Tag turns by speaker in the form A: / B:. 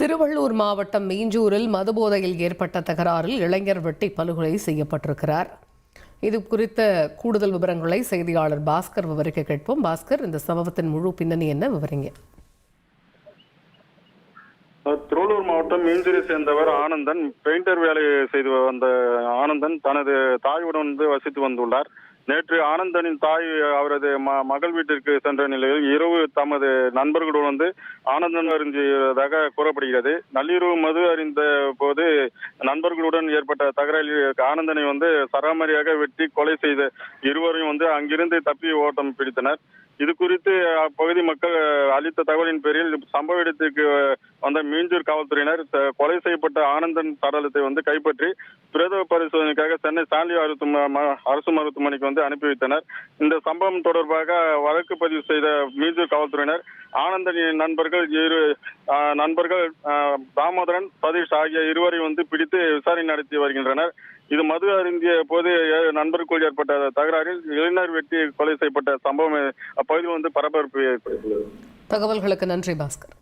A: திருவள்ளூர் மாவட்டம் மீஞ்சூரில் மதுபோதையில் ஏற்பட்ட தகராறில் இளைஞர் வெட்டி படுகொலை செய்யப்பட்டிருக்கிறார். இது குறித்த கூடுதல் விவரங்களை செய்தியாளர் பாஸ்கர் விவரிக்க கேட்போம். பாஸ்கர், இந்த சம்பவத்தின் முழு பின்னணி என்ன, விவரிங்க.
B: திருவள்ளூர் மாவட்டம் மீஞ்சூரை சேர்ந்தவர் ஆனந்தன். பெயிண்டர் வேலை செய்து வந்த ஆனந்தன் தனது தாயுடன் வசித்து வந்துள்ளார். நேற்று ஆனந்தனின் தாய் அவரது மகள் வீட்டிற்கு சென்ற நிலையில் இரவு தமது நண்பர்களுடன் ஆனந்தன் அருந்தியதாக கூறப்படுகிறது. நள்ளிரவு மது அறிந்த போது நண்பர்களுடன் ஏற்பட்ட தகராறில் ஆனந்தனை சராமரியாக வெட்டி கொலை செய்த இருவரையும் அங்கிருந்து தப்பி ஓட்டம் பிடித்தனர். இது குறித்து அப்பகுதி மக்கள் அளித்த தகவலின் பேரில் சம்பவ இடத்திற்கு வந்த மீஞ்சூர் காவல்துறையினர் கொலை செய்யப்பட்ட ஆனந்தன் சடலத்தை கைப்பற்றி பிரேத பரிசோதனைக்காக சென்னை ஸ்டான்லி அரசு மருத்துவமனைக்கு அனுப்பி வைத்தனர். இந்த சம்பவம் தொடர்பாக வழக்கு பதிவு செய்த மீஞ்சூர் காவல்துறையினர் ஆனந்தனின் நண்பர்கள் தாமோதரன், சதீஷ் ஆகிய இருவரை பிடித்து விசாரணை நடத்தி வருகின்றனர். இது மது அருந்திய போது நண்பர்களுக்குள் ஏற்பட்ட தகராறில் இளைஞர் வெட்டி கொலை செய்யப்பட்ட சம்பவம் அப்பகுதியில் பரபரப்பு ஏற்படுத்தியுள்ளது.
A: தகவல்களுக்கு நன்றி பாஸ்கர்.